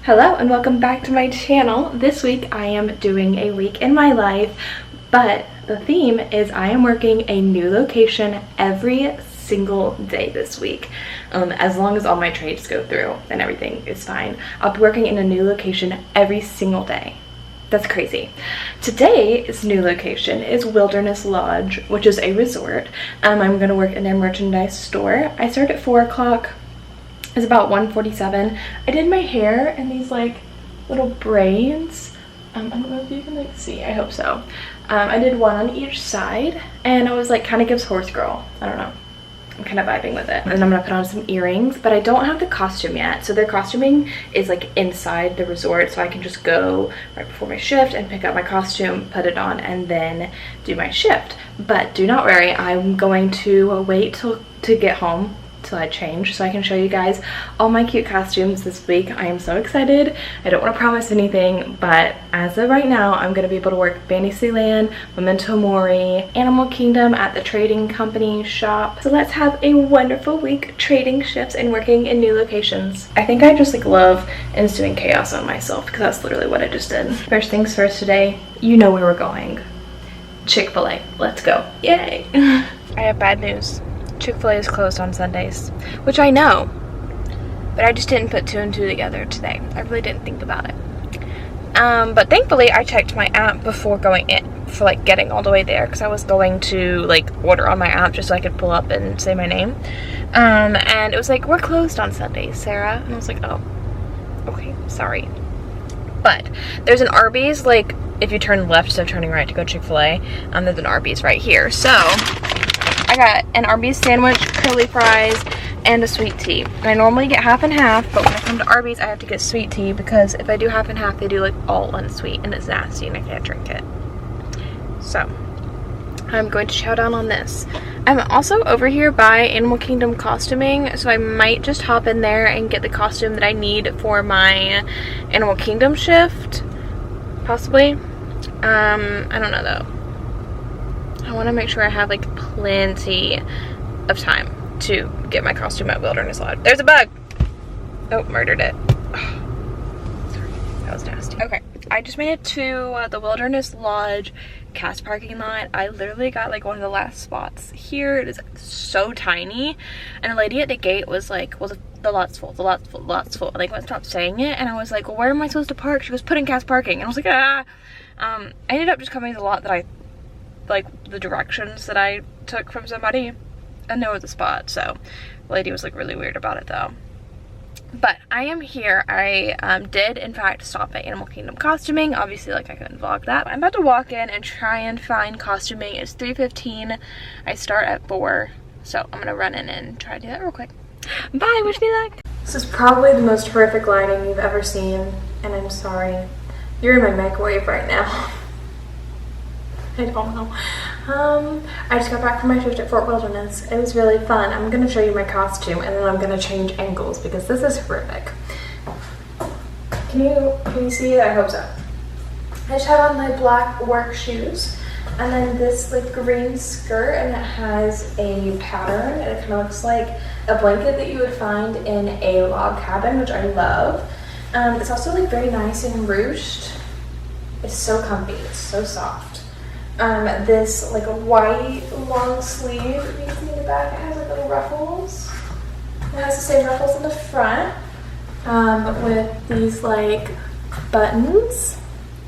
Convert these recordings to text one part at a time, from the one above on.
Hello and welcome back to my channel. This week I am doing a week in my life, but the theme is I am working a new location every single day this week. As long as all my trades go through and everything is fine. I'll be working in a new location every single day. That's crazy. Today's new location is Wilderness Lodge, which is a resort. I'm going to work in their merchandise store. I start at 4 o'clock. It's about 1:47. I did my hair in these like little braids. I don't know if you can like see. I hope so. I did one on each side, and I was like kind of gives horse girl. I don't know. I'm kind of vibing with it. And I'm gonna put on some earrings, but I don't have the costume yet. So their costuming is like inside the resort, so I can just go right before my shift and pick up my costume, put it on, and then do my shift. But do not worry, I'm going to wait to get home till I change so I can show you guys all my cute costumes this week. I am so excited. I don't want to promise anything, but as of right now, I'm going to be able to work Fantasyland, Memento Mori, Animal Kingdom at the trading company shop. So let's have a wonderful week trading shifts and working in new locations. I think I just like love instilling chaos on myself because that's literally what I just did. First things first today, you know where we're going. Chick-fil-A. Let's go. Yay. I have bad news. Chick-fil-A is closed on Sundays, which I know, but I just didn't put 2 and 2 together today. I really didn't think about it. But thankfully I checked my app before going in for like getting all the way there, because I was going to like order on my app just so I could pull up and say my name. And it was like, we're closed on Sundays, Sarah. And I was like, oh, okay, sorry. But there's an Arby's, like if you turn left instead of turning right to go Chick-fil-A, there's an Arby's right here. So I got an Arby's sandwich, curly fries, and a sweet tea. And I normally get half and half, but when I come to Arby's, I have to get sweet tea because if I do half and half, they do like all unsweet, and it's nasty, and I can't drink it. So I'm going to chow down on this. I'm also over here by Animal Kingdom costuming, so I might just hop in there and get the costume that I need for my Animal Kingdom shift, possibly. I don't know though. I want to make sure I have like plenty of time to get my costume at Wilderness Lodge. There's a bug! Oh, murdered it. Oh, sorry, that was nasty. Okay, I just made it to the Wilderness Lodge cast parking lot. I literally got like one of the last spots here. It is so tiny. And the lady at the gate was like, well, the lot's full, the lot's full, the lot's full. Like, I stopped saying it, and I was like, well, where am I supposed to park? She goes, put in cast parking. And I was like, ah. I ended up just coming to the lot that I like the directions that I took from somebody, and there was a spot. So the lady was like really weird about it though. But I am here. I did in fact stop at Animal Kingdom costuming. Obviously, like I couldn't vlog that. I'm about to walk in and try and find costuming. It's 3:15. I start at 4, so I'm gonna run in and try to do that real quick. Bye, wish me luck. This is probably the most horrific lighting you've ever seen, and I'm sorry. You're in my microwave right now. I don't know. I just got back from my shift at Fort Wilderness. It was really fun. I'm going to show you my costume, and then I'm going to change angles because this is horrific. Can you see it? I hope so. I just have on my black work shoes, and then this like green skirt, and it has a pattern, and it kind of looks like a blanket that you would find in a log cabin, which I love. It's also like very nice and ruched. It's so comfy. It's so soft. This like a white long sleeve, you can see in the back, it has like little ruffles. It has the same ruffles in the front, with these like buttons.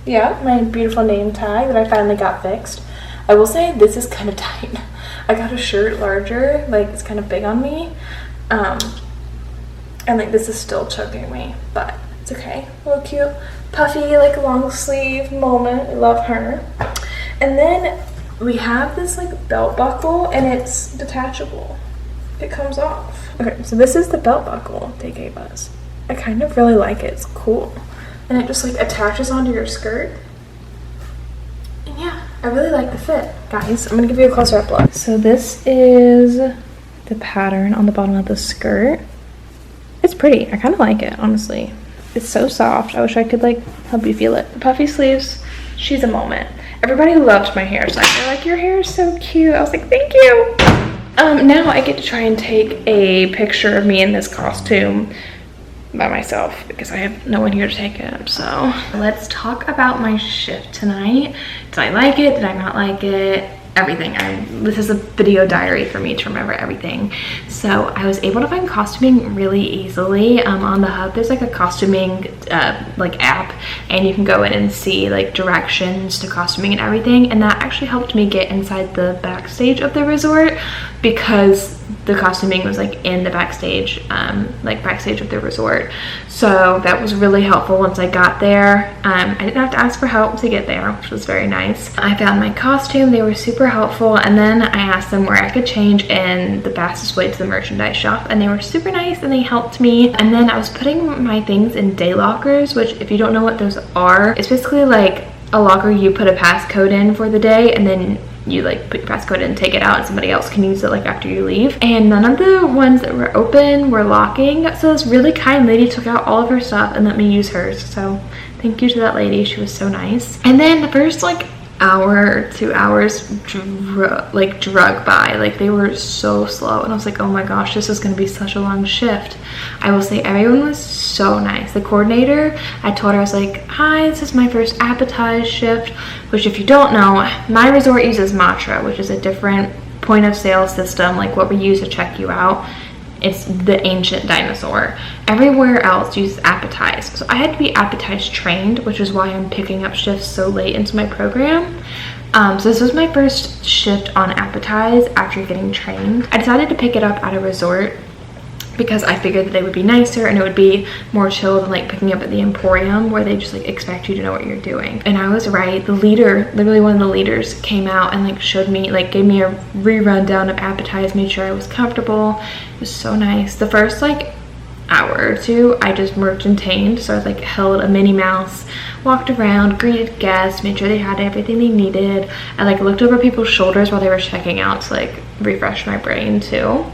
Yeah, my beautiful name tag that I finally got fixed. I will say this is kind of tight. I got a shirt larger, like it's kind of big on me, and like this is still choking me, but it's okay. A little cute, puffy, like long sleeve moment. I love her. And then we have this like belt buckle, and it's detachable. It comes off. Okay, so this is the belt buckle they gave us. I kind of really like it. It's cool. And it just like attaches onto your skirt. And yeah, I really like the fit. Guys, I'm gonna give you a closer up look. So this is the pattern on the bottom of the skirt. It's pretty. I kind of like it, honestly. It's so soft. I wish I could like help you feel it. The puffy sleeves, she's a moment. Everybody loved my hairstyle. They're like, your hair is so cute. I was like, thank you. Now I get to try and take a picture of me in this costume by myself because I have no one here to take it. So let's talk about my shift tonight. Did I like it? Did I not like it? Everything. This is a video diary for me to remember everything. So I was able to find costuming really easily. On the hub there's like a costuming like app, and you can go in and see like directions to costuming and everything, and that actually helped me get inside the backstage of the resort because the costuming was like in the backstage backstage of the resort. So that was really helpful once I got there. I didn't have to ask for help to get there, which was very nice. I found my costume, they were super helpful, and then I asked them where I could change in the fastest way to the merchandise shop, and they were super nice and they helped me. And then I was putting my things in day lockers, which if you don't know what those are, it's basically like a locker you put a passcode in for the day, and then you like put your passcode in and take it out, and somebody else can use it like after you leave. And none of the ones that were open were locking, so this really kind lady took out all of her stuff and let me use hers. So thank you to that lady, she was so nice. And then the first like hour, 2 hours drug by, like they were so slow, and I was like, oh my gosh, this is gonna be such a long shift. I will say everyone was so nice. The coordinator, I told her, I was like, hi, this is my first appetize shift, which if you don't know, my resort uses Matra, which is a different point of sale system like what we use to check you out. It's the ancient dinosaur. Everywhere else uses appetize. So I had to be appetize trained, which is why I'm picking up shifts so late into my program. So this was my first shift on appetize after getting trained. I decided to pick it up at a resort because I figured that they would be nicer and it would be more chill than like picking up at the Emporium where they just like expect you to know what you're doing. And I was right. The leader, literally one of the leaders, came out and like showed me, like gave me a rundown of appetize, made sure I was comfortable. It was so nice. The first like hour or two I just merchantiled, so I was like held a Minnie Mouse, walked around, greeted guests, made sure they had everything they needed. I like looked over people's shoulders while they were checking out to like refresh my brain too.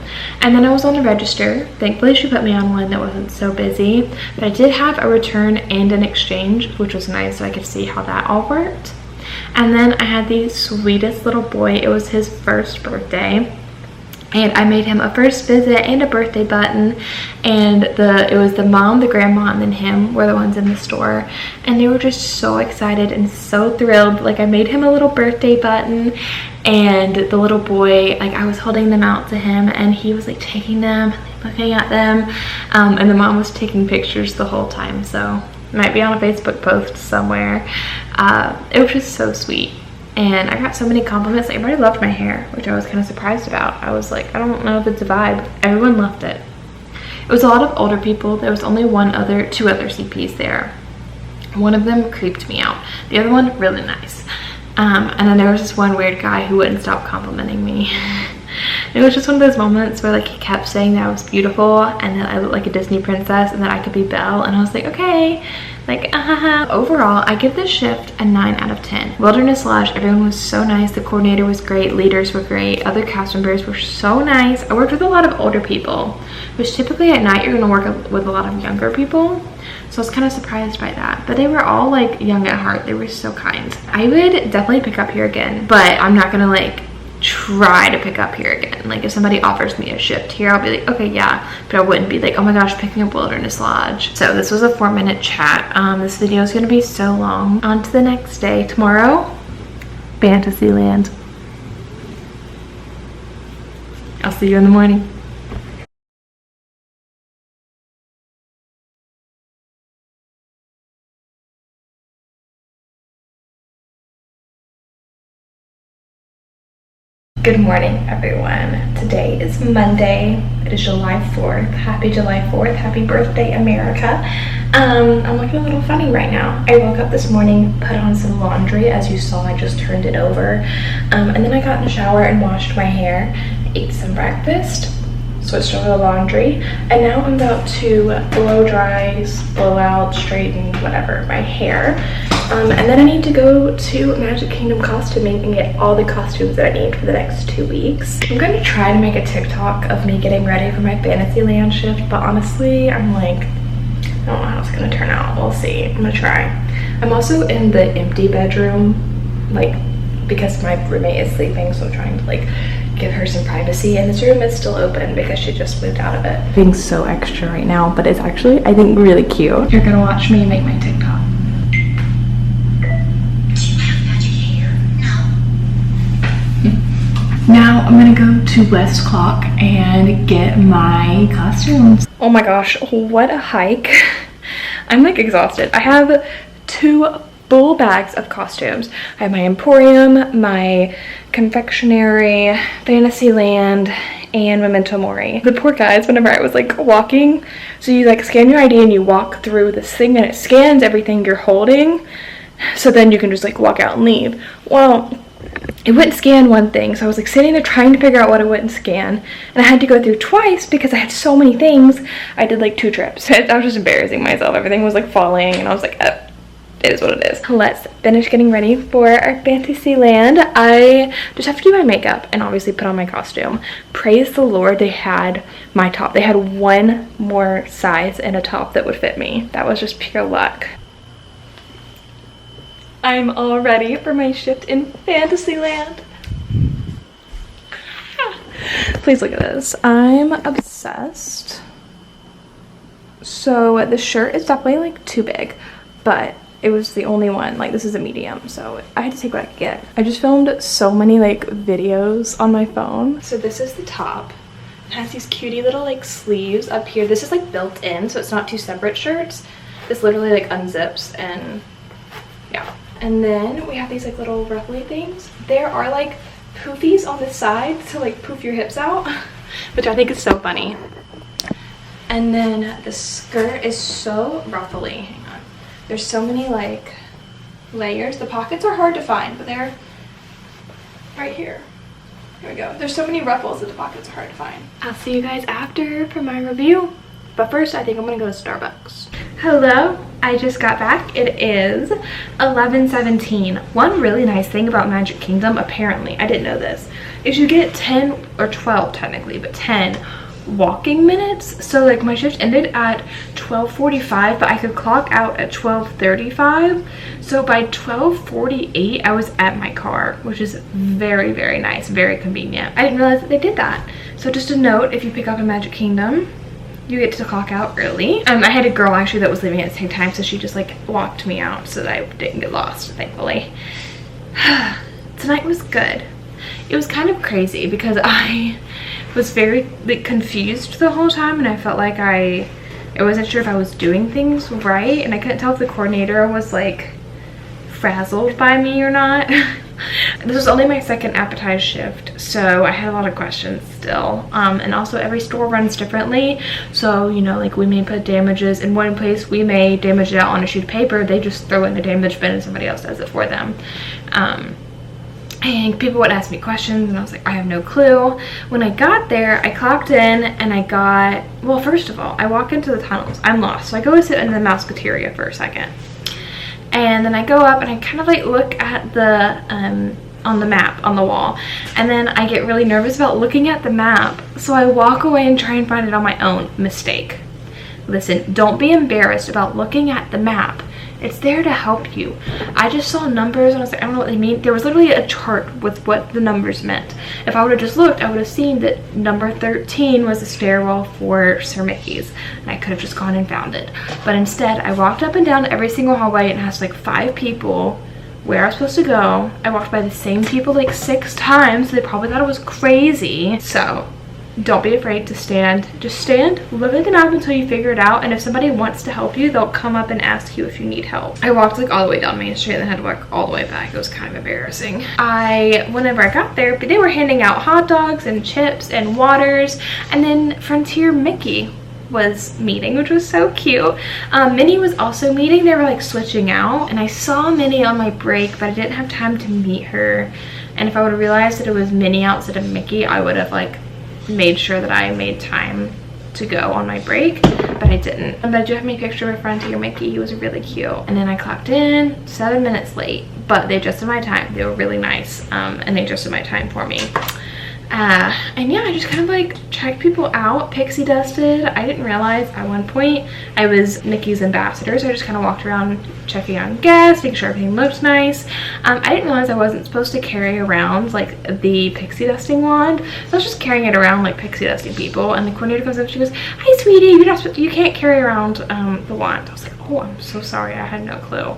And then I was on the register. Thankfully she put me on one that wasn't so busy, but I did have a return and an exchange, which was nice, so I could see how that all worked. And then I had the sweetest little boy. It was his first birthday, and I made him a first visit and a birthday button, and it was the mom, the grandma, and then him were the ones in the store, and they were just so excited and so thrilled. Like I made him a little birthday button, and the little boy, like I was holding them out to him and he was like taking them, looking at them, and the mom was taking pictures the whole time, so it might be on a Facebook post somewhere. It was just so sweet. And I got so many compliments. Everybody loved my hair, which I was kind of surprised about. I was like, I don't know if it's a vibe. Everyone loved it. It was a lot of older people. There was only two other CPs there. One of them creeped me out. The other one, really nice. And then there was this one weird guy who wouldn't stop complimenting me. It was just one of those moments where like he kept saying that I was beautiful and that I looked like a Disney princess and that I could be Belle, and I was like, okay, like Overall, I give this shift a 9 out of 10. Wilderness Lodge, everyone was so nice. The coordinator was great, leaders were great, other cast members were so nice. I worked with a lot of older people, which typically at night you're gonna work with a lot of younger people, so I was kind of surprised by that. But they were all like young at heart. They were so kind. I would definitely pick up here again, but I'm not gonna like try to pick up here again. Like if somebody offers me a shift here, I'll be like, okay, yeah, but I wouldn't be like, oh my gosh, picking up Wilderness Lodge. So this was a 4-minute chat. This video is gonna be so long. On to the next day. Tomorrow, Fantasyland. I'll see you in the morning. Good morning, everyone. Today is Monday. It is July 4th. Happy July 4th. Happy birthday, America. I'm looking a little funny right now. I woke up this morning, put on some laundry. As you saw, I just turned it over. And then I got in the shower and washed my hair, ate some breakfast, switched over the laundry, and now I'm about to blow dry, blow out, straighten, whatever, my hair. And then I need to go to Magic Kingdom costuming and get all the costumes that I need for the next 2 weeks. I'm going to try to make a TikTok of me getting ready for my Fantasyland shift, but honestly, I'm like, I don't know how it's going to turn out. We'll see. I'm going to try. I'm also in the empty bedroom, like, because my roommate is sleeping, so I'm trying to like give her some privacy, and this room is still open because she just moved out of it. Being so extra right now, but it's actually, I think, really cute. You're gonna watch me make my TikTok. Now I'm gonna go to West Clock and get my costumes. Oh my gosh, what a hike. I'm like exhausted. I have 2 full bags of costumes. I have my Emporium, my confectionery, Fantasyland, and Memento Mori. The poor guys, whenever I was like walking, so you like scan your ID and you walk through this thing and it scans everything you're holding, so then you can just like walk out and leave. Well, it wouldn't scan one thing, so I was like sitting there trying to figure out what it wouldn't scan, and I had to go through twice because I had so many things. I did like 2 trips. I was just embarrassing myself. Everything was like falling, and I was like, oh, it is what it is. Let's finish getting ready for our Fantasyland. I just have to do my makeup and obviously put on my costume. Praise the Lord, they had my top. They had 1 more size in a top that would fit me. That was just pure luck. I'm all ready for my shift in Fantasyland. Please look at this. I'm obsessed. So the shirt is definitely like too big, but it was the only one. Like, this is a medium, so I had to take what I could get. I just filmed so many like videos on my phone. So this is the top. It has these cutie little like sleeves up here. This is like built in, so it's not 2 separate shirts. This literally like unzips, and yeah. And then we have these like little ruffly things. There are like poofies on the side to like poof your hips out, which I think is so funny. And then the skirt is so ruffly. Hang on. There's so many like layers. The pockets are hard to find, but they're right here. Here we go. There's so many ruffles that the pockets are hard to find. I'll see you guys after for my review. But first, I think I'm gonna go to Starbucks. Hello, I just got back. It is 11:17. One really nice thing about Magic Kingdom, apparently, I didn't know this, is you get 10 or 12 technically, but 10 walking minutes. So like my shift ended at 12:45, but I could clock out at 12:35. So by 12:48, I was at my car, which is very, very nice, very convenient. I didn't realize that they did that. So just a note, if you pick up in Magic Kingdom, you get to clock out early. I had a girl actually that was leaving at the same time, so she just like walked me out so that I didn't get lost, thankfully. Tonight was good. It was kind of crazy because I was very like confused the whole time, and I felt like I wasn't sure if I was doing things right, and I couldn't tell if the coordinator was like frazzled by me or not. This was only my 2nd appetizer shift, so I had a lot of questions still. And also every store runs differently, so you know, like we may put damages in one place, we may damage it out on a sheet of paper, they just throw it in the damage bin and somebody else does it for them. And people would ask me questions, and I was like, I have no clue. When I got there, I clocked in, and I got, well, first of all, I walk into the tunnels. I'm lost, so I go to sit in the Mouseketeria for a second. And then I go up and I kind of like look at the on the map on the wall, and then I get really nervous about looking at the map, so I walk away and try and find it on my own. Mistake. Listen, don't be embarrassed about looking at the map. It's there to help you. I just saw numbers and I was like, I don't know what they mean. There was literally a chart with what the numbers meant. If I would have just looked, I would have seen that number 13 was a stairwell for Sir Mickey's, and I could have just gone and found it. But instead, I walked up and down every single hallway, and it has like 5 people where I was supposed to go. I walked by the same people like 6 times, so they probably thought it was crazy. So don't be afraid to stand. Just stand, look at the map until you figure it out, and if somebody wants to help you, they'll come up and ask you if you need help. I walked like all the way down Main Street and then had to walk all the way back. It was kind of embarrassing. Whenever I got there, they were handing out hot dogs and chips and waters, and then Frontier Mickey was meeting, which was so cute. Minnie was also meeting. They were like switching out, and I saw Minnie on my break, but I didn't have time to meet her. And if I would have realized that it was Minnie outside of Mickey, I would have like made sure that I made time to go on my break, but I didn't. But I do have my picture with Frontier Mickey. He was really cute. And then I clocked in 7 minutes late, but they adjusted my time. They were really nice, and they adjusted my time for me. And yeah, I just kind of like checked people out, pixie dusted. I didn't realize at one point I was Mickey's ambassador, so I just kind of walked around checking on guests, making sure everything looked nice. I didn't realize I wasn't supposed to carry around like the pixie dusting wand, so I was just carrying it around like pixie dusting people. And the coordinator comes up, she goes, "Hi sweetie, you can't carry around the wand." I was like, "Oh, I'm so sorry, I had no clue."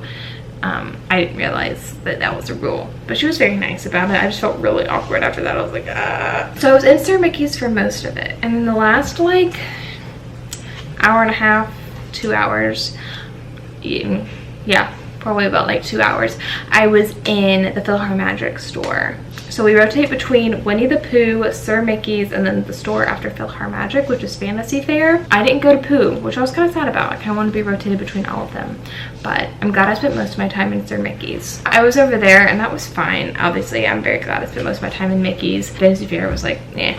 I didn't realize that that was a rule, but she was very nice about it. I just felt really awkward after that. I was like, ah. So I was in Sir Mickey's for most of it, and in the last like hour and a half, 2 hours, yeah, probably about like 2 hours, I was in the PhilharMagic store. So we rotate between Winnie the Pooh, Sir Mickey's, and then the store after PhilharMagic, which is Fantasy Fair. I didn't go to Pooh, which I was kind of sad about. I kind of wanted to be rotated between all of them. But I'm glad I spent most of my time in Sir Mickey's. I was over there, and that was fine. Obviously, I'm very glad I spent most of my time in Mickey's. Fantasy Fair was like, eh.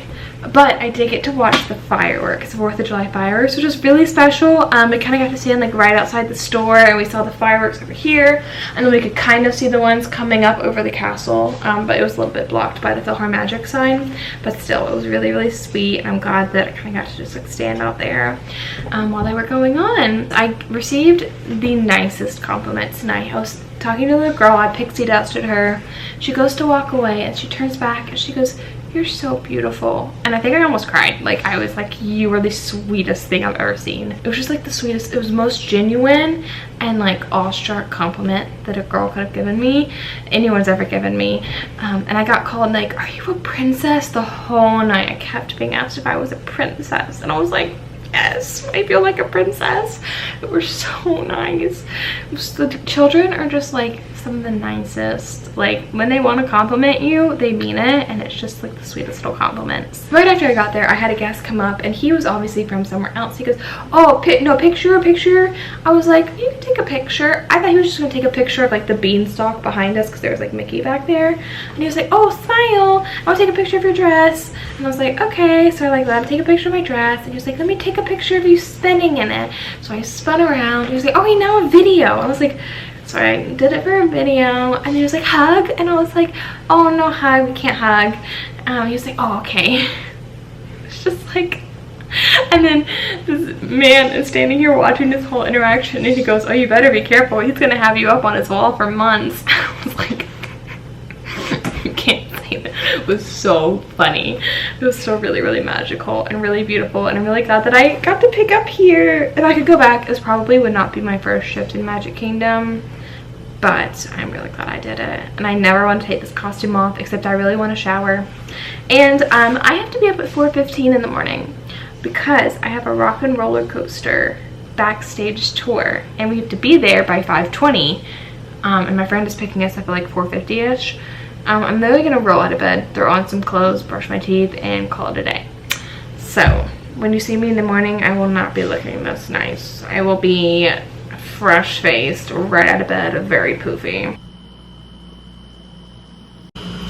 But I did get to watch the fireworks, 4th of July fireworks, which was really special. I kind of got to stand like right outside the store, and we saw the fireworks over here, and then we could kind of see the ones coming up over the castle, but it was a little bit blocked by the PhilharMagic sign. But still, it was really, really sweet, and I'm glad that I kind of got to just like stand out there while they were going on. I received the nicest compliment tonight. I was talking to the girl, I pixie dusted her. She goes to walk away, and she turns back, and she goes, "You're so beautiful." And I think I almost cried. Like, I was like, "You were the sweetest thing I've ever seen." It was just like the sweetest, it was most genuine and like awestruck compliment that a girl could have given me, anyone's ever given me. And I got called like, "Are you a princess?" The whole night I kept being asked if I was a princess, and I was like, yes, I feel like a princess. It was so nice. The children are just like some of the nicest. Like, when they want to compliment you, they mean it, and it's just like the sweetest little compliments. Right after I got there, I had a guest come up, and he was obviously from somewhere else. He goes, "Oh, no, picture." I was like, "You can take a picture." I thought he was just gonna take a picture of like the beanstalk behind us, because there was like Mickey back there, and he was like, "Oh, smile, I'll take a picture of your dress." And I was like, "Okay." So I like let him take a picture of my dress, and he was like, "Let me take a picture of you spinning in it." So I spun around. He was like, "Oh, now a video." I was like, so I did it for a video, and he was like, "Hug," and I was like, "Oh, no hug, we can't hug." He was like, "Oh, okay." It's just like, and then this man is standing here watching this whole interaction, and he goes, "Oh, you better be careful, he's gonna have you up on his wall for months." I was like, you can't say that. It was so funny. It was so really, really magical and really beautiful, and I'm really glad that I got to pick up here. If I could go back, this probably would not be my first shift in Magic Kingdom, but I'm really glad I did it. And I never want to take this costume off, except I really want to shower. And I have to be up at 4:15 in the morning because I have a rock and roller coaster backstage tour, and we have to be there by 5:20. And my friend is picking us up at like 4:50ish. I'm literally gonna roll out of bed, throw on some clothes, brush my teeth, and call it a day. So when you see me in the morning, I will not be looking this nice. I will be fresh-faced, right out of bed, very poofy.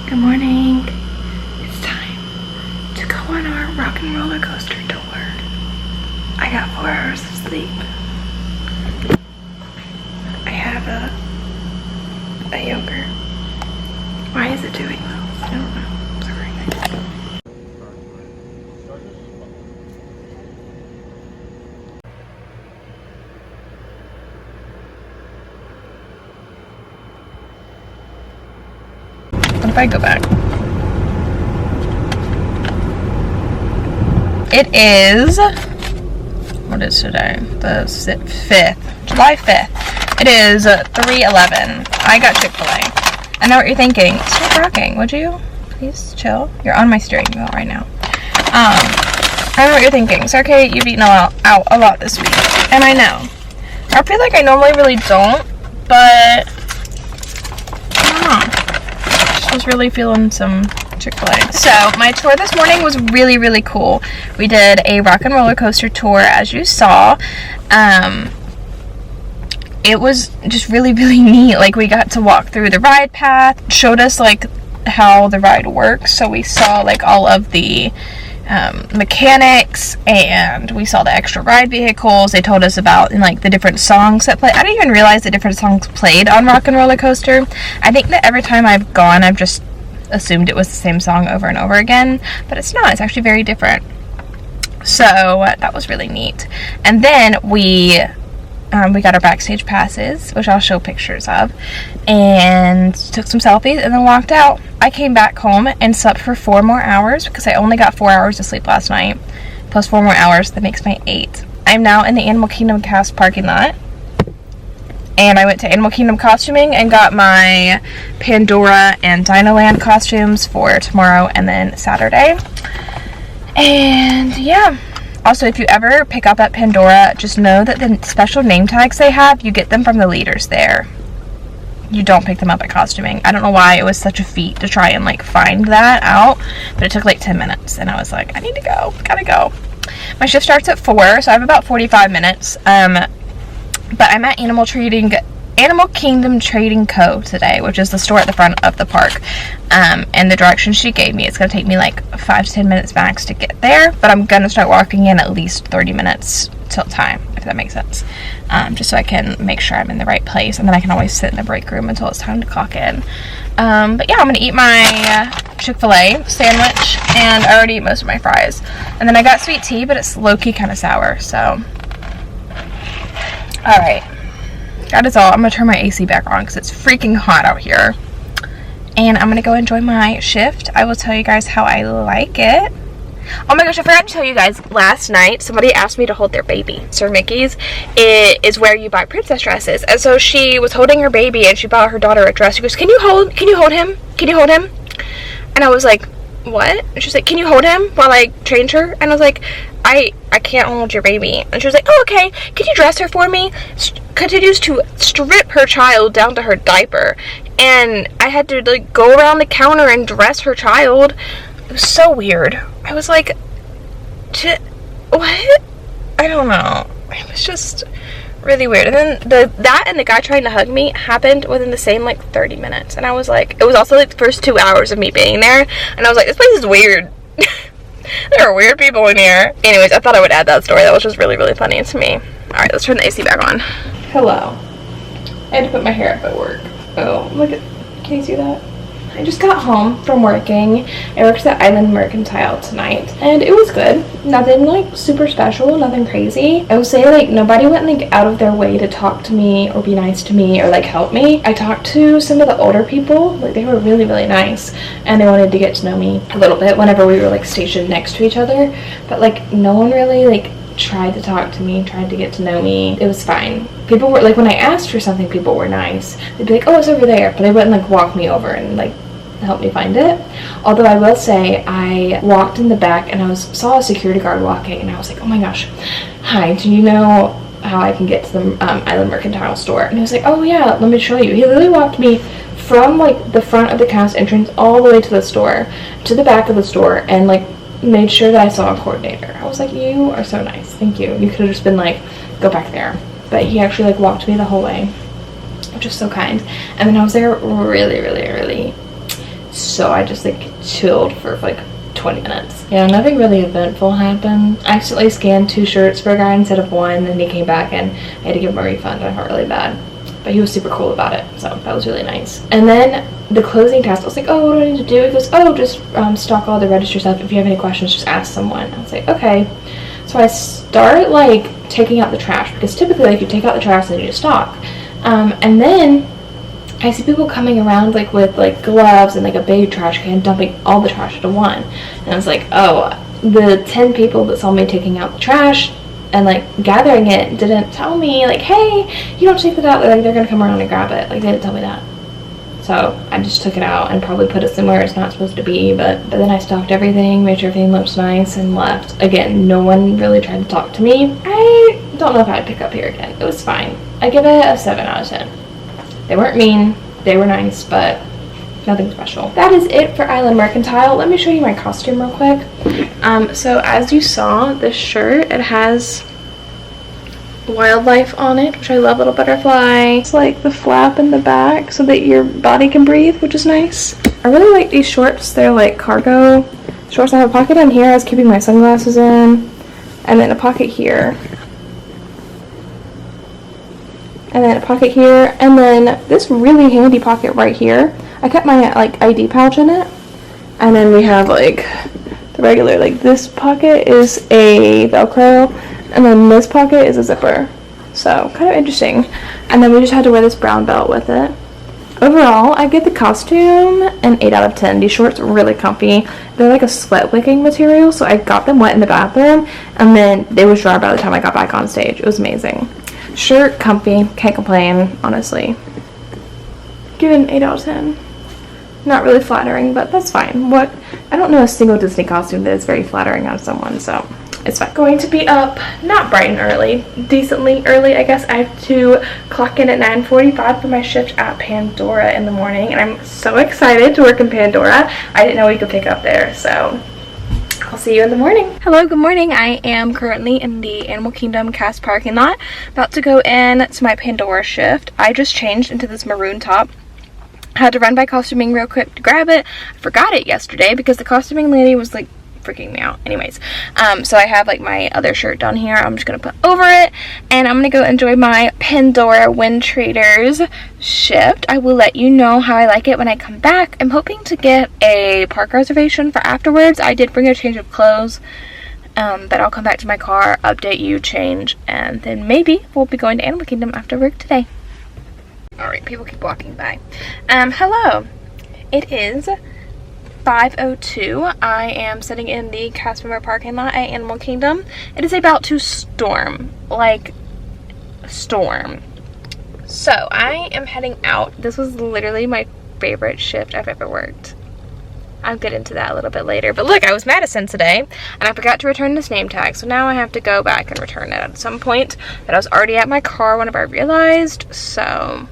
Good morning. It's time to go on our rock and roller coaster tour. I got 4 hours of sleep. I have a yogurt. Why is it doing those? I don't know. Sorry. What if I go back? It is, what is today? The 5th, July 5th. It is 3:11. I got Chick-fil-A. I know what you're thinking. Stop rocking, would you? Please chill. You're on my steering wheel right now. I know what you're thinking. Sarah, you've eaten out a lot this week. And I know. I feel like I normally really don't, but I don't know. I was really feeling some Chick-fil-A. So my tour this morning was really, really cool. We did a rock and roller coaster tour, as you saw. It was just really, really neat. Like, we got to walk through the ride path, showed us like how the ride works. So we saw like all of the mechanics, and we saw the extra ride vehicles. They told us about like the different songs that play. I didn't even realize the different songs played on Rock and Roller Coaster. I think that every time I've gone, I've just assumed it was the same song over and over again, but it's not. It's actually very different. So that was really neat. And then we got our backstage passes, which I'll show pictures of, and took some selfies and then walked out. I came back home and slept for 4 more hours because I only got 4 hours of sleep last night, plus 4 more hours. That makes my 8. I'm now in the Animal Kingdom cast parking lot, and I went to Animal Kingdom costuming and got my Pandora and Dinoland costumes for tomorrow and then Saturday. And yeah, also if you ever pick up at Pandora, just know that the special name tags they have, you get them from the leaders there. You don't pick them up at costuming. I don't know why it was such a feat to try and like find that out, but it took like 10 minutes and I was like, I need to go, gotta go. My shift starts at 4, so I have about 45 minutes. But I'm at Animal Kingdom Trading Co. today, which is the store at the front of the park. And the direction she gave me, it's going to take me like 5 to 10 minutes max to get there, but I'm going to start walking in at least 30 minutes till time, if that makes sense. Just so I can make sure I'm in the right place, and then I can always sit in the break room until it's time to clock in. But yeah, I'm going to eat my Chick-fil-A sandwich, and I already ate most of my fries. And then I got sweet tea, but it's low-key kind of sour, so. Alright. That is all. I'm going to turn my AC back on because it's freaking hot out here. And I'm going to go enjoy my shift. I will tell you guys how I like it. Oh my gosh, I forgot to tell you guys, last night somebody asked me to hold their baby. Sir Mickey's is where you buy princess dresses. And so she was holding her baby and she bought her daughter a dress. She goes, can you hold him? Can you hold him? And I was like, what? And she's like, can you hold him while I change her? And I was like, I can't hold your baby. And she was like, oh, okay. Can you dress her for me? Continues to strip her child down to her diaper. And I had to like go around the counter and dress her child. It was so weird. I was like, what? I don't know. It was just really weird. And then that and the guy trying to hug me happened within the same like 30 minutes. And I was like, it was also like the first 2 hours of me being there. And I was like, this place is weird. There are weird people in here. Anyways, I thought I would add that story. That was just really, really funny to me. Alright, let's turn the AC back on. Hello. I had to put my hair up at work. Oh, look at, can you see that? I just got home from working. I worked at Island Mercantile tonight, and it was good. Nothing like super special, nothing crazy. I would say like nobody went like out of their way to talk to me or be nice to me or like help me. I talked to some of the older people, like they were really, really nice, and they wanted to get to know me a little bit whenever we were like stationed next to each other, but like no one really like tried to talk to me, tried to get to know me. It was fine. People were like, when I asked for something, people were nice. They'd be like, oh, it's over there, but they wouldn't like walk me over and like help me find it. Although I will say, I walked in the back and saw a security guard walking, and I was like, oh my gosh, hi, do you know how I can get to the Island Mercantile store? And he was like, oh yeah, let me show you. He literally walked me from like the front of the cast entrance all the way to the store, to the back of the store, and like made sure that I saw a coordinator. I was like, you are so nice, thank you. You could have just been like, go back there. But he actually like walked me the whole way, which is so kind. And then I was there really, really early, so I just like chilled for like 20 minutes. Yeah, nothing really eventful happened. I accidentally scanned 2 shirts for a guy instead of 1, and he came back and I had to give him a refund. I felt really bad, but he was super cool about it, so that was really nice. And then the closing task, I was like, oh, what do I need to do? He goes, oh, just stock all the register stuff. If you have any questions, just ask someone. I was like, okay. So I start like taking out the trash, because typically like you take out the trash and then you just stock. And then I see people coming around like with like gloves and like a big trash can, dumping all the trash into one. And I was like, oh, the 10 people that saw me taking out the trash and like gathering it didn't tell me like, hey, you don't take that out, like they're gonna come around and grab it. Like they didn't tell me that. So I just took it out and probably put it somewhere it's not supposed to be, but then I stocked everything, made sure everything looks nice, and left. Again, no one really tried to talk to me. I don't know if I'd pick up here again. It was fine. I give it a 7 out of 10. They weren't mean, they were nice, but nothing special. That is it for Island Mercantile. Let me show you my costume real quick. So as you saw, this shirt, it has wildlife on it, which I love. Little butterfly. It's like the flap in the back so that your body can breathe, which is nice. I really like these shorts. They're like cargo shorts. I have a pocket on here I was keeping my sunglasses in, and then a pocket here, and then a pocket here, and then this really handy pocket right here. I kept my like ID pouch in it, And then we have like the regular, like this pocket is a Velcro, and then this pocket is a zipper. So kind of interesting. And then we just had to wear this brown belt with it. Overall, I give the costume an 8 out of 10. These shorts are really comfy. They're like a sweat wicking material, so I got them wet in the bathroom, and then they was dry by the time I got back on stage. It was amazing. Shirt, comfy, can't complain, honestly. Give it an 8 out of 10. Not really flattering, but that's fine. I don't know a single Disney costume that is very flattering on someone, so it's fine. Going to be up, not bright and early, decently early, I guess. I have to clock in at 9:45 for my shift at Pandora in the morning, and I'm so excited to work in Pandora. I didn't know we could pick up there, so I'll see you in the morning. Hello, good morning. I am currently in the Animal Kingdom cast parking lot, about to go in to my Pandora shift. I just changed into this maroon top. I had to run by costuming real quick to grab it. I forgot it yesterday because the costuming lady was like freaking me out. Anyways, so I have like my other shirt down here. I'm just gonna put over it, and I'm gonna go enjoy my Pandora Wind Traders shift. I will let you know how I like it when I come back. I'm hoping to get a park reservation for afterwards. I did bring a change of clothes, but I'll come back to my car, update you, change, and then maybe we'll be going to Animal Kingdom after work today. Alright, people keep walking by. Hello. It is 5:02. I am sitting in the cast member parking lot at Animal Kingdom. It is about to storm. Like, storm. So, I am heading out. This was literally my favorite shift I've ever worked. I'll get into that a little bit later. But look, I was Madison today, and I forgot to return this name tag. So now I have to go back and return it at some point. But I was already at my car whenever I realized, so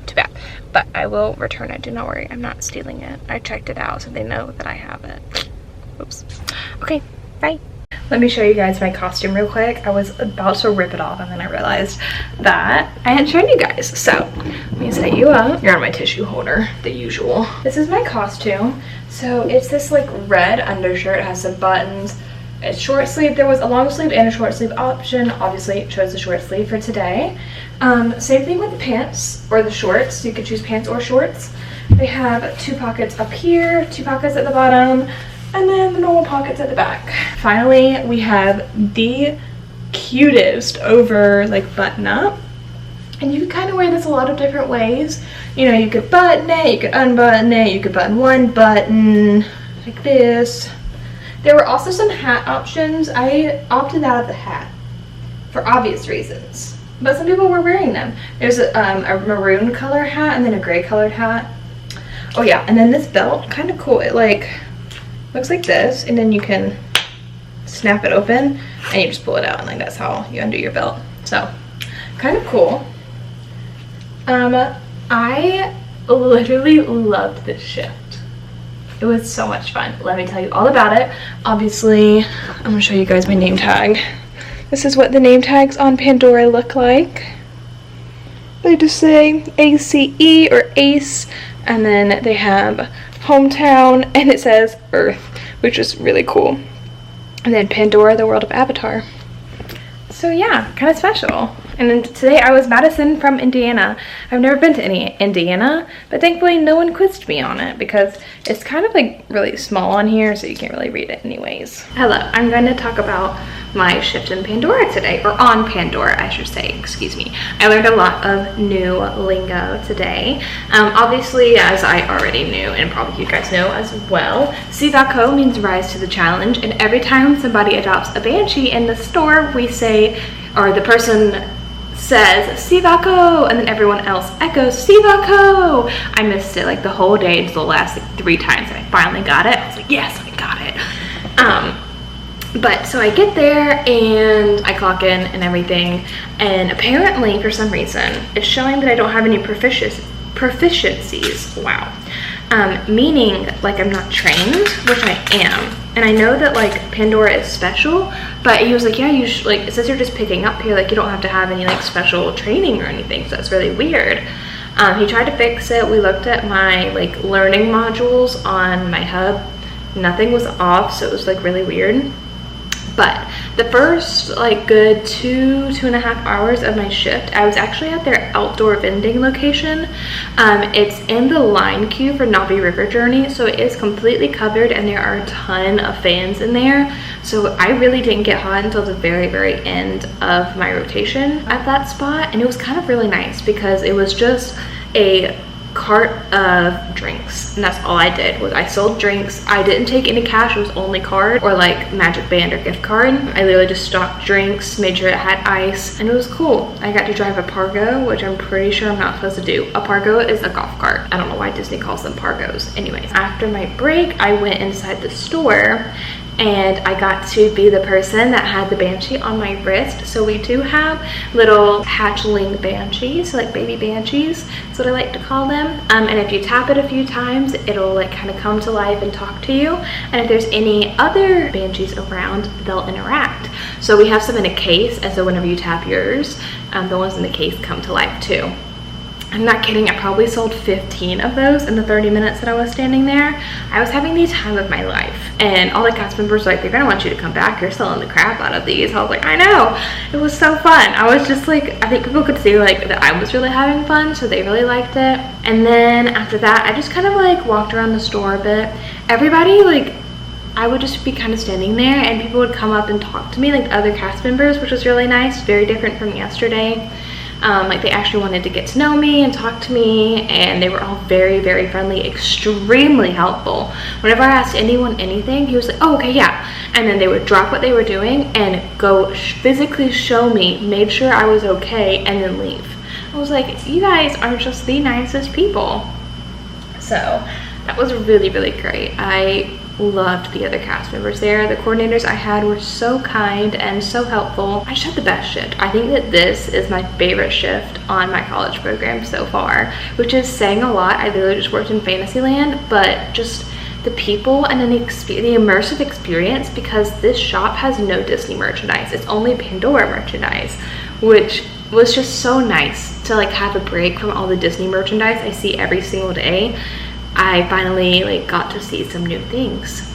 too bad. But I will return it. Do not worry. I'm not stealing it. I checked it out so they know that I have it. Oops. Okay, bye. Let me show you guys my costume real quick. I was about to rip it off, and then I realized that I hadn't shown you guys. So let me set you up. You're on my tissue holder, the usual. This is my costume. So it's this like red undershirt. It has some buttons. It's short sleeve. There was a long sleeve and a short sleeve option. Obviously, chose the short sleeve for today. Same thing with the pants or the shorts. You could choose pants or shorts. They have 2 pockets up here, 2 pockets at the bottom, and then the normal pockets at the back. Finally, we have the cutest over like button up. And you can kind of wear this a lot of different ways. You know, you could button it, you could unbutton it, you could button one button like this. There were also some hat options. I opted out of the hat for obvious reasons, but some people were wearing them. There's a maroon color hat and then a gray colored hat. Oh yeah, and then this belt, kind of cool. It like looks like this, and then you can snap it open and you just pull it out, and like that's how you undo your belt. So kind of cool. I literally loved this shift. It was so much fun. Let me tell you all about it. Obviously, I'm gonna show you guys my name tag. This is what the name tags on Pandora look like. They just say ACE or ACE, and then they have hometown, and it says Earth, which is really cool. And then Pandora, the world of Avatar. So yeah, kind of special. And then today I was Madison from Indiana. I've never been to any Indiana, but thankfully no one quizzed me on it because it's kind of like really small on here, so you can't really read it anyways. Hello, I'm going to talk about my shift in Pandora today, or on Pandora I should say, excuse me. I learned a lot of new lingo today. Obviously, as I already knew, and probably you guys know as well, Sivako means rise to the challenge, and every time somebody adopts a banshee in the store, we say, or the person says Sivako, and then everyone else echoes Sivako. I missed it like the whole day until the last like 3 times, and I finally got it. I was like, yes, I got it. But so I get there and I clock in and everything, and apparently for some reason it's showing that I don't have any proficiencies. Wow. Meaning like I'm not trained, which I am. And I know that like Pandora is special, but he was like, yeah, you should, like, it says you're just picking up here, like you don't have to have any like special training or anything, so it's really weird. He tried to fix it. We looked at my like learning modules on my hub. Nothing was off, so it was like really weird. But the first like good 2.5 hours of my shift, I was actually at their outdoor vending location. It's in the line queue for Navi River Journey, so it is completely covered and there are a ton of fans in there. So I really didn't get hot until the very end of my rotation at that spot, and it was kind of really nice because it was just a cart of drinks, and that's all I did. Was I sold drinks. I didn't take any cash. It was only card or like Magic Band or gift card. I literally just stocked drinks, made sure it had ice, and it was cool. I got to drive a Pargo, which I'm pretty sure I'm not supposed to do. A Pargo is a golf cart. I don't know why Disney calls them Pargos. Anyways, after my break, I went inside the store and I got to be the person that had the banshee on my wrist. So we do have little hatchling banshees, like baby banshees. That's what I like to call them. And if you tap it a few times, it'll like kind of come to life and talk to you. And if there's any other banshees around, they'll interact. So we have some in a case, and so whenever you tap yours, the ones in the case come to life too. I'm not kidding, I probably sold 15 of those in the 30 minutes that I was standing there. I was having the time of my life. And all the cast members were like, they're gonna want you to come back, you're selling the crap out of these. I was like, I know, it was so fun. I was just like, I think people could see like that I was really having fun, so they really liked it. And then after that, I just kind of like walked around the store a bit. Everybody like, I would just be kind of standing there and people would come up and talk to me, like the other cast members, which was really nice, very different from yesterday. Like they actually wanted to get to know me and talk to me, and they were all very friendly, extremely helpful. Whenever I asked anyone anything, he was like, oh, okay, yeah. And then they would drop what they were doing and go physically show me, made sure I was okay, and then leave. I was like, you guys are just the nicest people. So that was really great. I loved the other cast members there. The coordinators I had were so kind and so helpful. I just had the best shift. I think that this is my favorite shift on my college program so far, which is saying a lot. I literally just worked in Fantasyland, but just the people and the immersive experience, because this shop has no Disney merchandise. It's only Pandora merchandise, which was just so nice to like have a break from all the Disney merchandise I see every single day. I finally like got to see some new things,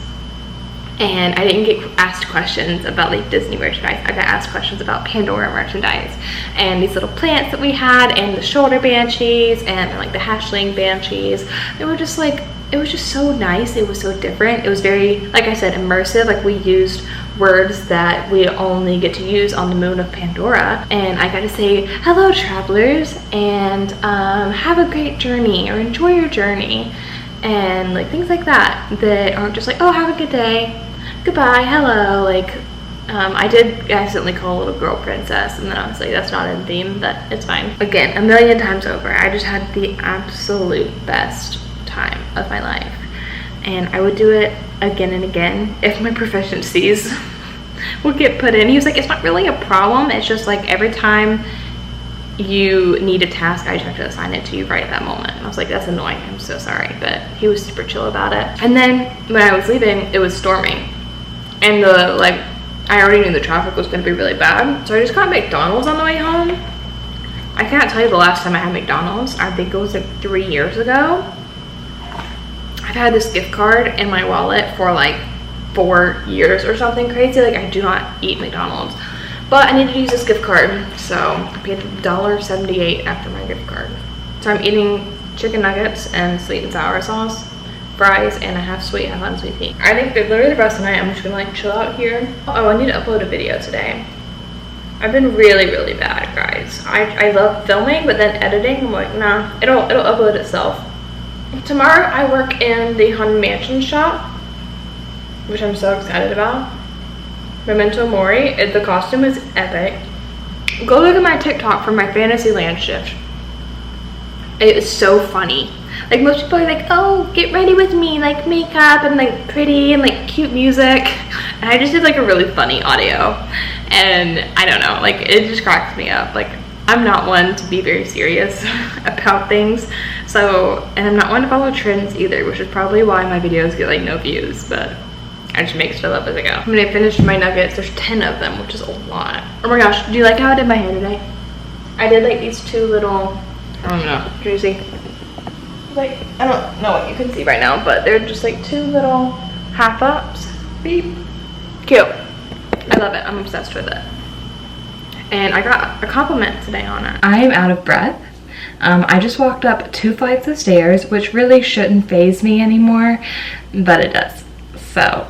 and I didn't get asked questions about like Disney merchandise. I got asked questions about Pandora merchandise and these little plants that we had, and the shoulder banshees and like the hatchling banshees. They were just like, it was just so nice. It was so different. It was very, like I said, immersive. Like we used words that we only get to use on the moon of Pandora, and I got to say hello travelers, and have a great journey, or enjoy your journey, and like things like that aren't just like, oh, have a good day, goodbye, hello. Like I did accidentally call a little girl princess, and then I was like, that's not in theme, but it's fine. Again, a million times over, I just had the absolute best time of my life, and I would do it again and again if my proficiencies would get put in. He was like, it's not really a problem, it's just like every time you need a task, I just have to assign it to you right at that moment. And I was like, that's annoying, I'm so sorry, but he was super chill about it. And then when I was leaving, it was storming, and I already knew the traffic was going to be really bad, so I just got McDonald's on the way home. I can't tell you the last time I had McDonald's. I think it was like 3 years ago. I've had this gift card in my wallet for like 4 years or something crazy. Like I do not eat McDonald's, but I need to use this gift card, so I paid $1.78 after my gift card. So I'm eating chicken nuggets and sweet and sour sauce, fries, and a half sweet, half unsweet tea. I think that literally the rest of the night I'm just gonna like chill out here. Oh, I need to upload a video today. I've been really bad, guys. I love filming, but then editing, I'm like, nah, it'll upload itself. Tomorrow I work in the Haunted Mansion shop, which I'm so excited about. Memento Mori, the costume is epic. Go look at my TikTok for my Fantasyland shift. It is so funny. Like most people are like, oh, get ready with me, like makeup and like pretty and like cute music. And I just did like a really funny audio. And I don't know, like it just cracks me up. Like I'm not one to be very serious about things. So, and I'm not one to follow trends either, which is probably why my videos get like no views, but I just make stuff up as I go. I'm gonna finish my nuggets. There's 10 of them, which is a lot. Oh my gosh, do you like how I did my hair today? I did like these two little, I don't know, can you see? Like, I don't know what you can see right now, but they're just like two little half ups. Beep. Cute. I love it. I'm obsessed with it. And I got a compliment today on it. I am out of breath. I just walked up 2 flights of stairs, which really shouldn't faze me anymore, but it does. So,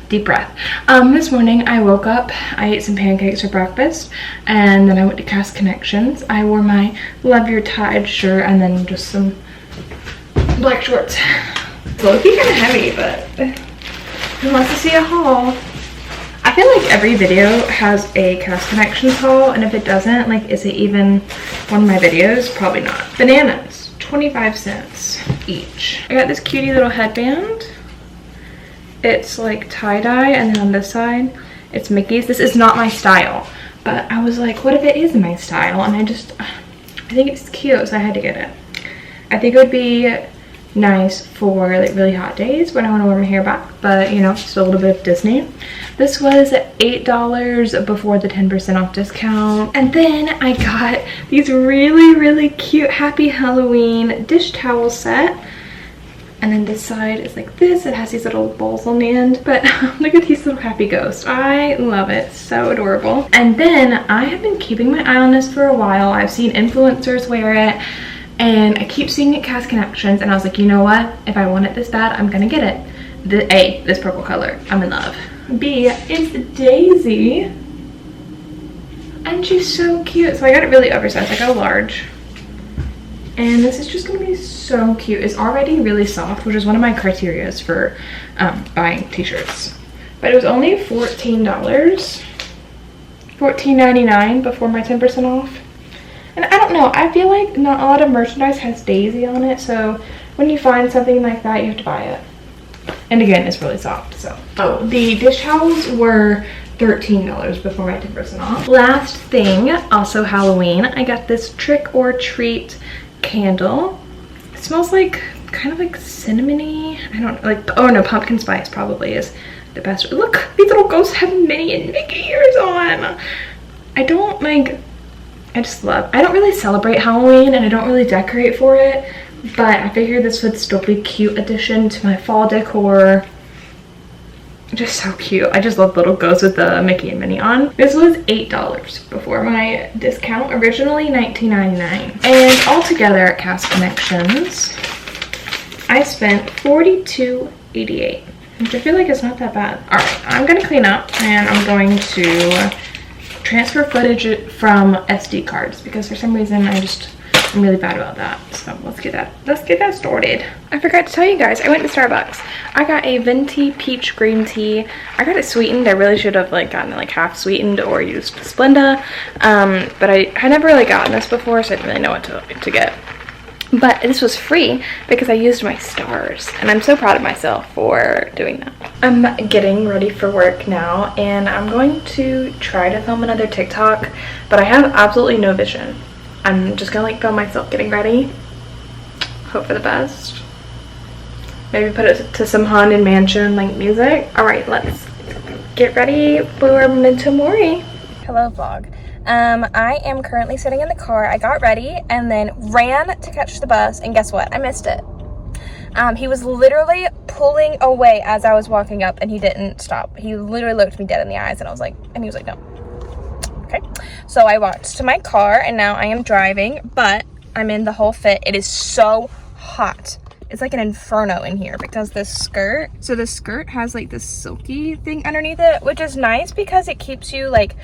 deep breath. This morning I woke up, I ate some pancakes for breakfast, and then I went to Cast Connections. I wore my Love Your Tide shirt and then just some black shorts. Low-key kind of heavy, but who wants to see a haul? I feel like every video has a Cast Connections haul, and if it doesn't, like, is it even one of my videos? Probably not. Bananas, 25 cents each. I got this cutie little headband. It's like tie-dye, and then on this side, it's Mickey's. This is not my style, but I was like, what if it is my style? And I think it's cute, so I had to get it. I think it would be nice for like really hot days when I want to wear my hair back, but you know, still a little bit of Disney. This was $8 before the 10% off discount. And then I got these really cute Happy Halloween dish towel set. And then this side is like this. It has these little bowls on the end. But look at these little happy ghosts. I love it. So adorable. And then I have been keeping my eye on this for a while. I've seen influencers wear it. And I keep seeing it Cast Connections. And I was like, you know what? If I want it this bad, I'm going to get it. This purple color. I'm in love. B is Daisy. And she's so cute. So I got it really oversized. I got a large. And this is just going to be so cute. It's already really soft, which is one of my criterias for buying t-shirts. But it was only $14. $14.99 before my 10% off. And I don't know, I feel like not a lot of merchandise has Daisy on it, so when you find something like that, you have to buy it. And again, it's really soft, so. Oh, the dish towels were $13 before my 10% off. Last thing, also Halloween, I got this Trick or Treat candle. It smells like kind of like cinnamony. I don't like, oh no, pumpkin spice probably is the best. Look, these little ghosts have Minnie and Mickey ears on. I don't really celebrate Halloween and I don't really decorate for it, but I figured this would still be a cute addition to my fall decor. Just so cute. I just love little ghosts with the Mickey and Minnie on. This was $8 before my discount, originally $19.99. And altogether at Cast Connections, I spent $42.88, which I feel like is not that bad. All right, I'm gonna clean up and I'm going to transfer footage from SD cards because for some reason I'm really bad about that. So let's get that started. I forgot to tell you guys, I went to Starbucks. I got a venti peach green tea. I got it sweetened. I really should have like gotten it like half sweetened or used Splenda. But I had never really gotten this before, so I didn't really know what to get. But this was free because I used my stars, and I'm so proud of myself for doing that. I'm getting ready for work now, and I'm going to try to film another TikTok, but I have absolutely no vision. I'm just gonna like film myself getting ready. Hope for the best. Maybe put it to some Haunted Mansion like music. All right, let's get ready for Memento Mori. Hello vlog. I am currently sitting in the car. I got ready and then ran to catch the bus, and guess what? I missed it. He was literally pulling away as I was walking up, and he didn't stop. He literally looked me dead in the eyes, and I was like, and he was like, no. Okay, so I walked to my car, and now I am driving, but I'm in the whole fit. It is so hot. It's like an inferno in here because this skirt, so the skirt has like this silky thing underneath it, which is nice because it keeps you like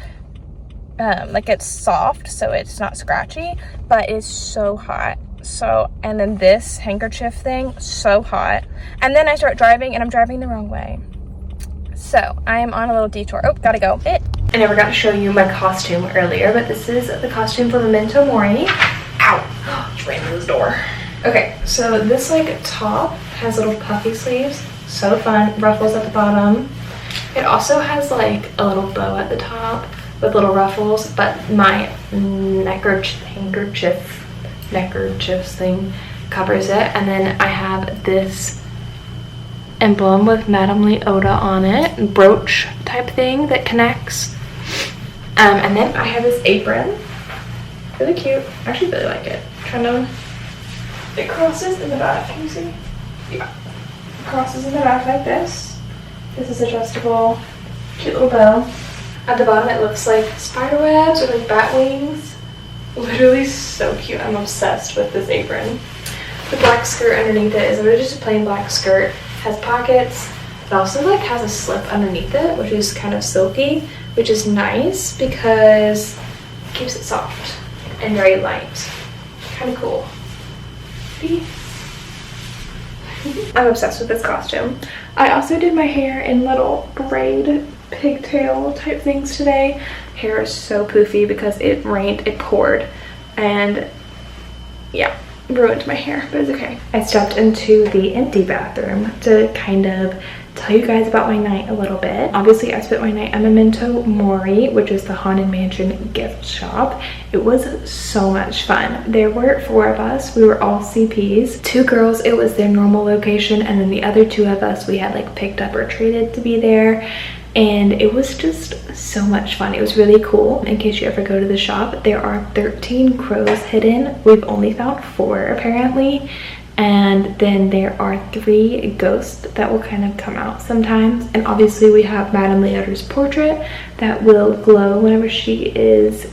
it's soft, so it's not scratchy, but it's so hot. So, and then this handkerchief thing, so hot. And then I start driving, and I'm driving the wrong way. So, I am on a little detour. Oh, gotta go. I never got to show you my costume earlier, but this is the costume for Memento Mori. Ow! Just ran through this door. Okay, so this like top has little puffy sleeves. So fun. Ruffles at the bottom. It also has like a little bow at the top with little ruffles, but my handkerchief thing covers it. And then I have this emblem with Madame Leota on it, brooch type thing that connects. And then I have this apron, really cute. I actually really like it. It crosses in the back. Can you see? Yeah, it crosses in the back like this. This is adjustable. Cute little bow. At the bottom it looks like spider webs or like bat wings. Literally so cute. I'm obsessed with this apron. The black skirt underneath it is literally just a plain black skirt. Has pockets. It also like has a slip underneath it, which is kind of silky, which is nice because it keeps it soft and very light. Kind of cool. See? I'm obsessed with this costume. I also did my hair in little braid pigtail type things today. Hair is so poofy because it rained, it poured, and yeah, ruined my hair, but it's okay. I stepped into the empty bathroom to kind of tell you guys about my night a little bit. Obviously, I spent my night at Memento Mori, which is the Haunted Mansion gift shop. It was so much fun. There were 4 of us. We were all CPs. 2 girls, it was their normal location, and then the other 2 of us, we had like picked up or traded to be there. And it was just so much fun. It was really cool. In case you ever go to the shop, there are 13 crows hidden. We've only found 4 apparently. And then there are 3 ghosts that will kind of come out sometimes. And obviously we have Madame Leota's portrait that will glow whenever she is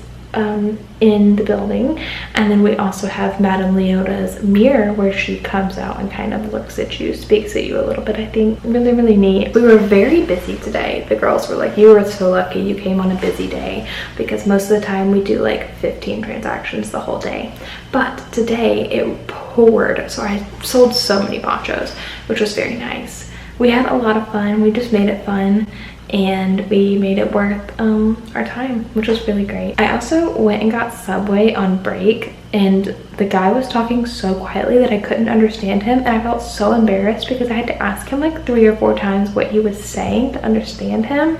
in the building. And then we also have Madame Leota's mirror where she comes out and kind of looks at you, speaks at you a little bit. I think really, really neat. We were very busy today. The girls were like, you were so lucky you came on a busy day, because most of the time we do like 15 transactions the whole day. But today it poured, so I sold so many ponchos, which was very nice. We had a lot of fun. We just made it fun, and we made it worth our time, which was really great. I also went and got Subway on break, and the guy was talking so quietly that I couldn't understand him, and I felt so embarrassed because I had to ask him like 3 or 4 times what he was saying to understand him.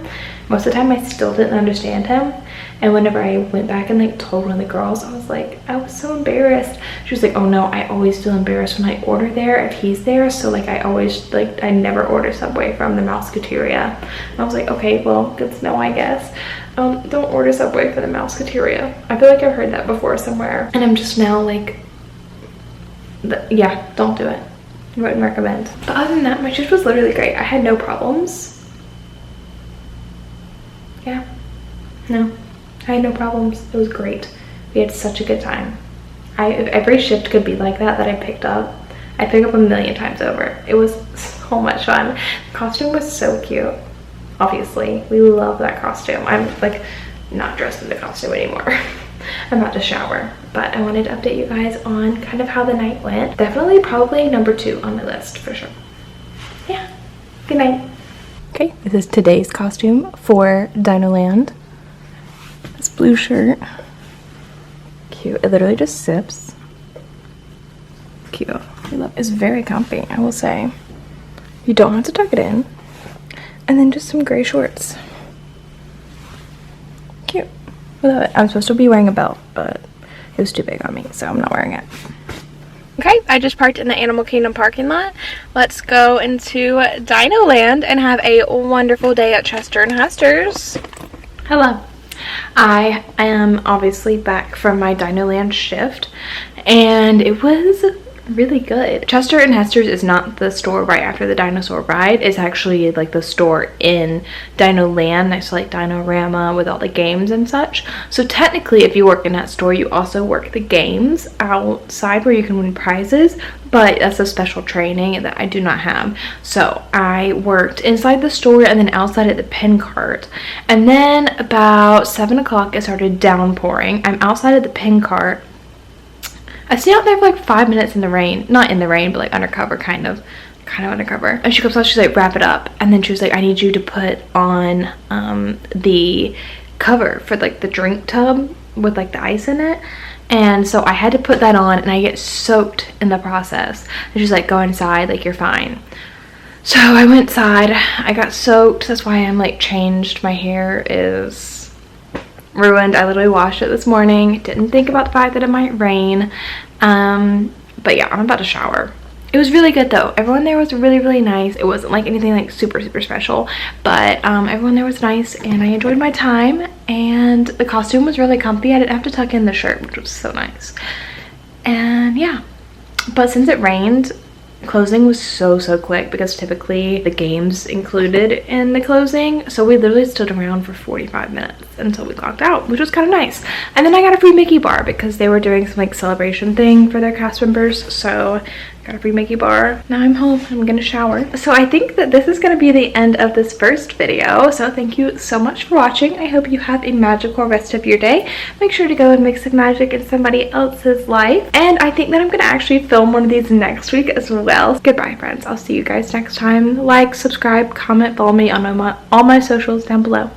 Most of the time I still didn't understand him, and whenever I went back and like told one of the girls, I was like, I was so embarrassed. She was like, oh no, I always feel embarrassed when I order there if he's there, so like I always, like, I never order Subway from the Mouseketeria. And I was like, okay, well, good to know, I guess. Don't order Subway for the Mouseketeria. I feel like I've heard that before somewhere, and I'm just now like, yeah, don't do it. I wouldn't recommend. But other than that, my shift was literally great. I had no problems. Yeah, no, I had no problems. It was great. We had such a good time. If every shift could be like that I picked up, I pick up a million times over. It was so much fun. The costume was so cute. Obviously, we love that costume. I'm like not dressed in the costume anymore. I'm about to shower, but I wanted to update you guys on kind of how the night went. Definitely probably number 2 on my list for sure. Yeah, good night. Okay, this is today's costume for Dinoland. This blue shirt. Cute. It literally just zips. Cute. I love it. It's very comfy, I will say. You don't have to tuck it in. And then just some gray shorts. Cute. I love it. I'm supposed to be wearing a belt, but it was too big on me, so I'm not wearing it. Okay, I just parked in the Animal Kingdom parking lot. Let's go into Dinoland and have a wonderful day at Chester and Hester's. Hello. I am obviously back from my Dinoland shift, and it was really good. Chester and Hester's is not the store right after the dinosaur ride. It's actually like the store in Dinoland next to like Dinorama with all the games and such. So technically if you work in that store, you also work the games outside where you can win prizes, but that's a special training that I do not have. So I worked inside the store and then outside at the pin cart, and then about 7 o'clock it started downpouring. I'm outside at the pin cart. I stayed out there for like 5 minutes in the rain. Not in the rain, but like undercover, kind of undercover. And she comes out, she's like, wrap it up. And then she was like, I need you to put on the cover for like the drink tub with like the ice in it. And so I had to put that on, and I get soaked in the process. And she's like, go inside, like you're fine. So I went inside, I got soaked. That's why I'm like changed. My hair is ruined. I literally washed it this morning. Didn't think about the fact that it might rain. But yeah, I'm about to shower. It was really good though. Everyone there was really, really nice. It wasn't like anything like super, super special, but everyone there was nice, and I enjoyed my time, and the costume was really comfy. I didn't have to tuck in the shirt, which was so nice. And yeah, but since it rained, Closing was so quick because typically the games included in the closing, so we literally stood around for 45 minutes until we clocked out, which was kind of nice. And then I got a free Mickey bar because they were doing some like celebration thing for their cast members, so got a free Mickey bar. Now I'm home. I'm gonna shower. So I think that this is gonna be the end of this first video, so thank you so much for watching. I hope you have a magical rest of your day. Make sure to go and make some magic in somebody else's life, and I think that I'm gonna actually film one of these next week as well. Goodbye, friends. I'll see you guys next time. Like, subscribe, comment, follow me on all my socials down below.